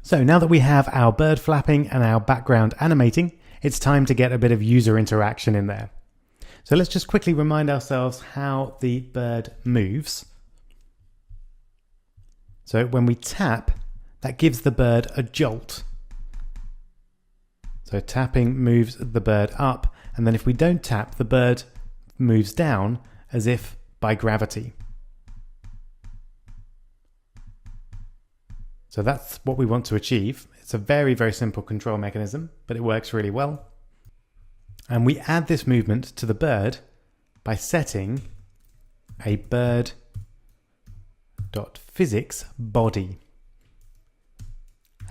So now that we have our bird flapping and our background animating, it's time to get a bit of user interaction in there. So let's just quickly remind ourselves how the bird moves. So when we tap, that gives the bird a jolt. So tapping moves the bird up, and then if we don't tap, the bird moves down as if by gravity. So that's what we want to achieve. It's a very, very simple control mechanism, but it works really well. And we add this movement to the bird by setting a bird.physics body.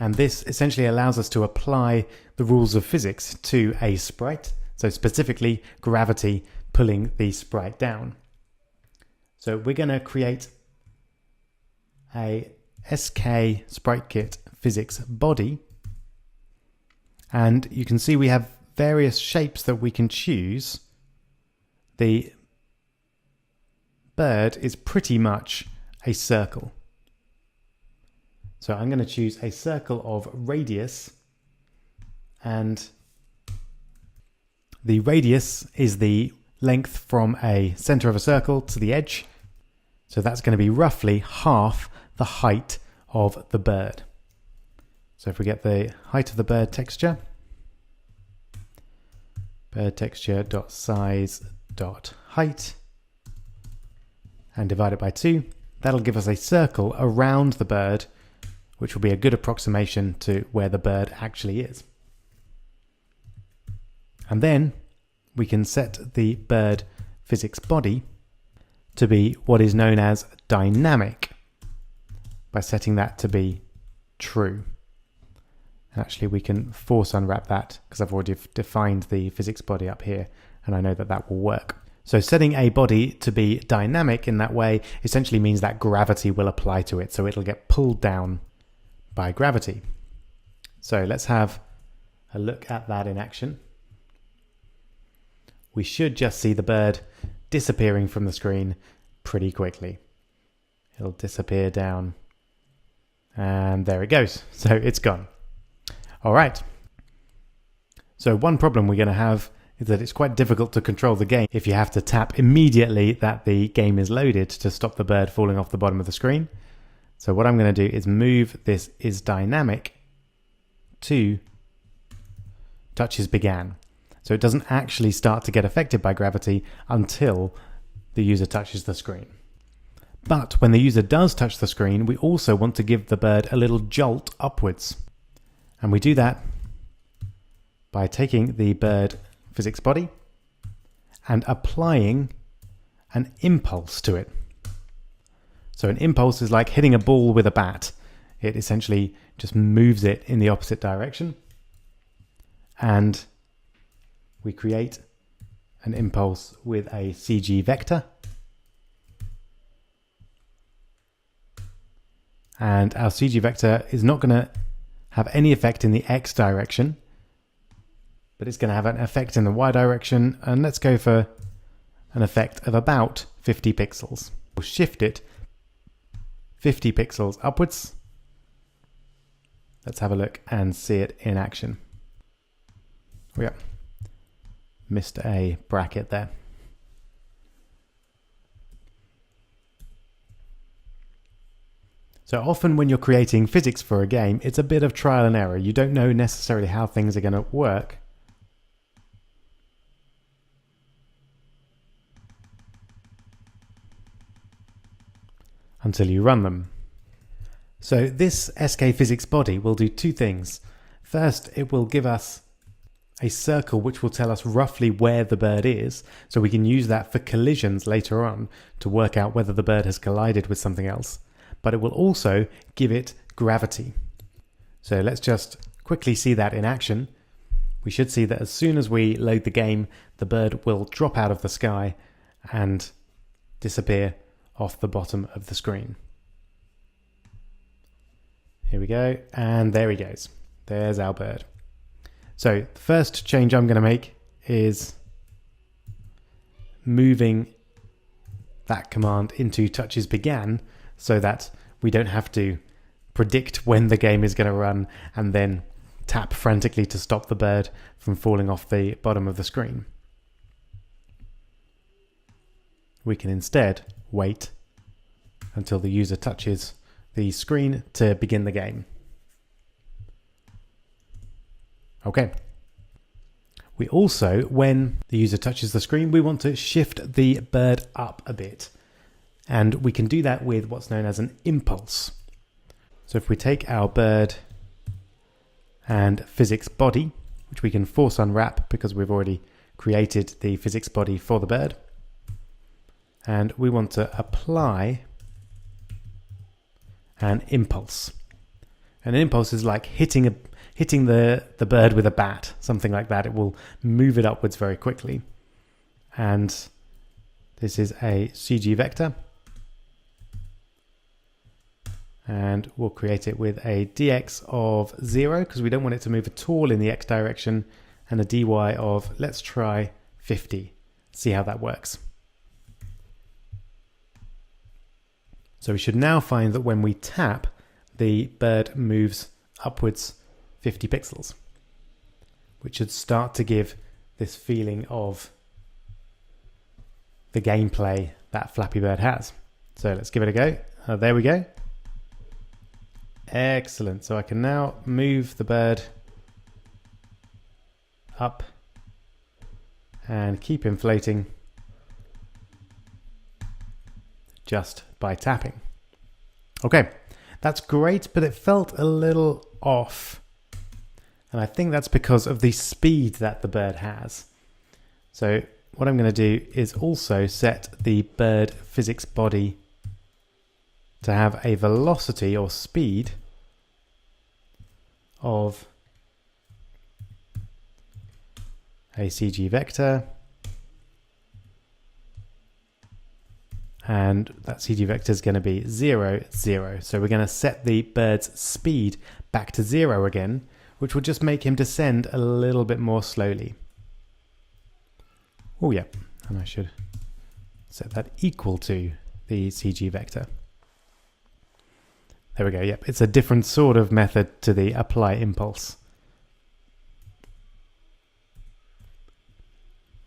And this essentially allows us to apply the rules of physics to a sprite, so specifically gravity pulling the sprite down. So we're going to create a SK Sprite Kit physics body, and you can see we have various shapes that we can choose. The bird is pretty much a circle. So I'm going to choose a circle of radius, and the radius is the length from a center of a circle to the edge. So that's going to be roughly half the height of the bird. So if we get the height of the bird texture, bird texture.size.height, and divide it by 2, that'll give us a circle around the bird, which will be a good approximation to where the bird actually is. And then we can set the bird physics body to be what is known as dynamic by setting that to be true. And actually we can force unwrap that because I've already defined the physics body up here, and I know that that will work. So setting a body to be dynamic in that way essentially means that gravity will apply to it, so it'll get pulled down by gravity. So let's have a look at that in action. We should just see the bird disappearing from the screen pretty quickly. It'll disappear down, and there it goes. So it's gone. All right. So one problem we're going to have is that it's quite difficult to control the game if you have to tap immediately that the game is loaded to stop the bird falling off the bottom of the screen. So what I'm going to do is move this is dynamic to touches began. So it doesn't actually start to get affected by gravity until the user touches the screen. But when the user does touch the screen, we also want to give the bird a little jolt upwards. And we do that by taking the bird physics body and applying an impulse to it. So an impulse is like hitting a ball with a bat. It essentially just moves it in the opposite direction. And we create an impulse with a CG vector. And our CG vector is not going to have any effect in the X direction, but it's going to have an effect in the Y direction. And let's go for an effect of about 50 pixels. We'll shift it 50 pixels upwards. Let's have a look and see it in action. Oh yeah, missed a bracket there. So often when you're creating physics for a game, it's a bit of trial and error. You don't know necessarily how things are going to work. Until you run them. So this SK physics body will do two things. First, it will give us a circle which will tell us roughly where the bird is, so we can use that for collisions later on to work out whether the bird has collided with something else. But it will also give it gravity. So let's just quickly see that in action. We should see that as soon as we load the game, the bird will drop out of the sky and disappear off the bottom of the screen. Here we go, and there he goes. There's our bird. So the first change I'm going to make is moving that command into touches began so that we don't have to predict when the game is going to run and then tap frantically to stop the bird from falling off the bottom of the screen. We can instead wait until the user touches the screen to begin the game. Okay. We also, when the user touches the screen, we want to shift the bird up a bit. And we can do that with what's known as an impulse. So if we take our bird and physics body, which we can force unwrap because we've already created the physics body for the bird, and we want to apply an impulse. An impulse is like hitting the bird with a bat, something like that. It will move it upwards very quickly. And this is a CG vector. And we'll create it with a dx of 0 because we don't want it to move at all in the x direction, and a dy of, let's try 50. See how that works. So we should now find that when we tap, the bird moves upwards 50 pixels, which should start to give this feeling of the gameplay that Flappy Bird has. So let's give it a go. There we go. Excellent. So I can now move the bird up and keep him floating just by tapping. Okay, that's great, but it felt a little off. And I think that's because of the speed that the bird has. So what I'm going to do is also set the bird physics body to have a velocity or speed of a CG vector, and that CG vector is going to be 0, 0. So we're going to set the bird's speed back to 0 again, which will just make him descend a little bit more slowly. Oh yeah, and I should set that equal to the CG vector. There we go, yep, it's a different sort of method to the apply impulse.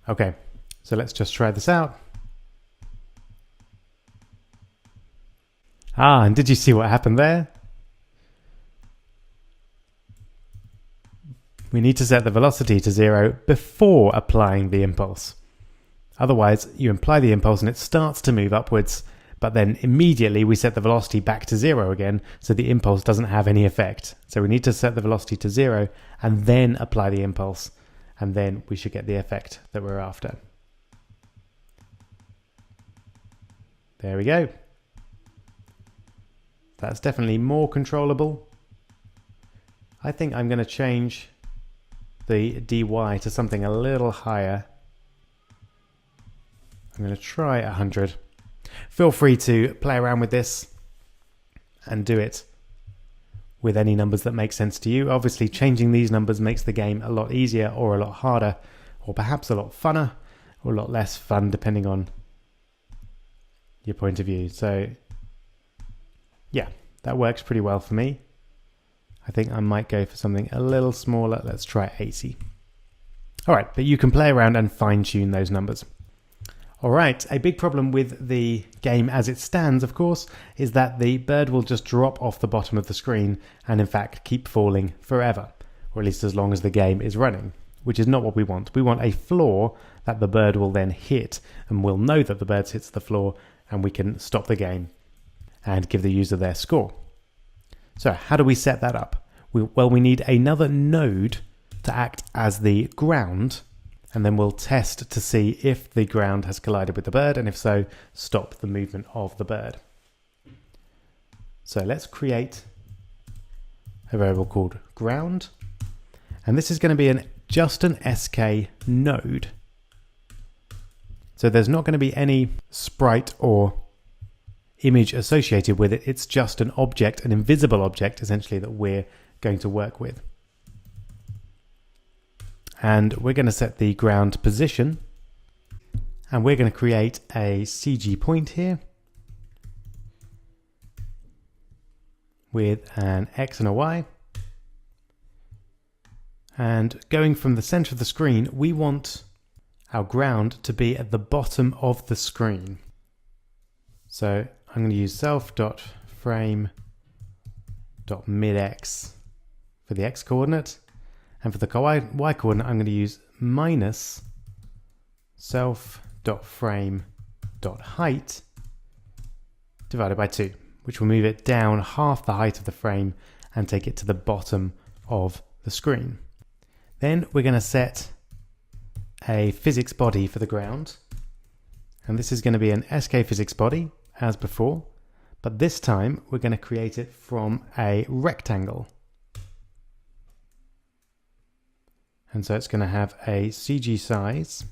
Okay, so let's just try this out. Ah, and did you see what happened there? We need to set the velocity to 0 before applying the impulse. Otherwise, you apply the impulse and it starts to move upwards, but then immediately we set the velocity back to 0 again, so the impulse doesn't have any effect. So we need to set the velocity to 0 and then apply the impulse, and then we should get the effect that we're after. There we go. That's definitely more controllable. I think I'm going to change the dy to something a little higher. I'm going to try 100. Feel free to play around with this and do it with any numbers that make sense to you. Obviously, changing these numbers makes the game a lot easier or a lot harder, or perhaps a lot funner or a lot less fun, depending on your point of view. So yeah, that works pretty well for me. I think I might go for something a little smaller. Let's try 80. All right, but you can play around and fine tune those numbers. All right, a big problem with the game as it stands, of course, is that the bird will just drop off the bottom of the screen and in fact keep falling forever, or at least as long as the game is running, which is not what we want. We want a floor that the bird will then hit, and we'll know that the bird hits the floor, and we can stop the game and give the user their score. So how do we set that up? Well, we need another node to act as the ground, and then we'll test to see if the ground has collided with the bird, and if so, stop the movement of the bird. So let's create a variable called ground, and this is going to be just an SK node. So there's not going to be any sprite or image associated with it. It's just an object, an invisible object, essentially, that we're going to work with. And we're going to set the ground position, and we're going to create a CG point here, with an X and a Y. And going from the center of the screen, we want our ground to be at the bottom of the screen. So I'm going to use self.frame.midx for the X coordinate. And for the Y coordinate, I'm going to use minus self.frame.height divided by 2, which will move it down half the height of the frame and take it to the bottom of the screen. Then we're going to set a physics body for the ground. And this is going to be an SK physics body, as before. But this time, we're going to create it from a rectangle. And so it's going to have a CG size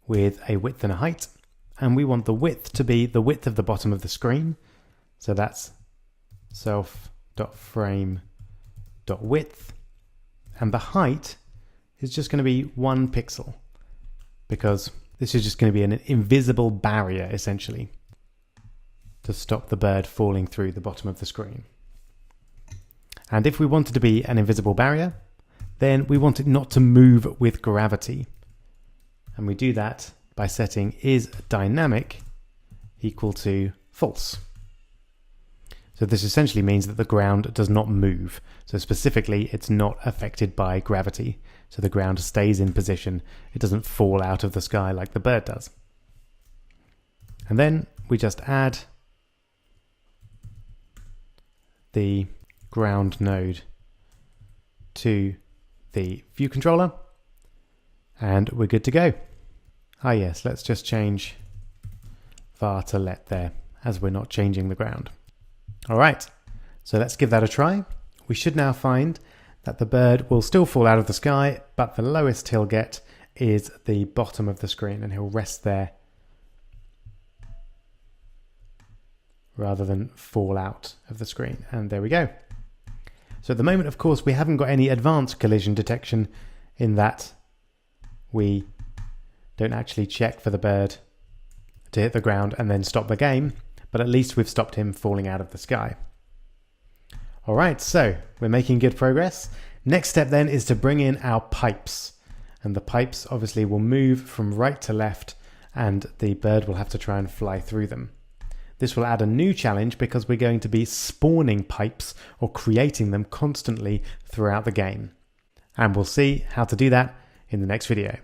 with a width and a height. And we want the width to be the width of the bottom of the screen. So that's self.frame.width. And the height is just going to be 1 pixel, because this is just going to be an invisible barrier, essentially, to stop the bird falling through the bottom of the screen. And if we want it to be an invisible barrier, then we want it not to move with gravity. And we do that by setting isDynamic equal to false. So this essentially means that the ground does not move. So specifically, it's not affected by gravity. So the ground stays in position. It doesn't fall out of the sky like the bird does. And then we just add the ground node to the view controller, and we're good to go. Ah yes, let's just change var to let there, as we're not changing the ground. All right, so let's give that a try. We should now find that the bird will still fall out of the sky, but the lowest he'll get is the bottom of the screen, and he'll rest there rather than fall out of the screen. And there we go. So at the moment, of course, we haven't got any advanced collision detection, in that we don't actually check for the bird to hit the ground and then stop the game, but at least we've stopped him falling out of the sky. All right, so we're making good progress. Next step then is to bring in our pipes. And the pipes obviously will move from right to left, and the bird will have to try and fly through them. This will add a new challenge because we're going to be spawning pipes or creating them constantly throughout the game. And we'll see how to do that in the next video.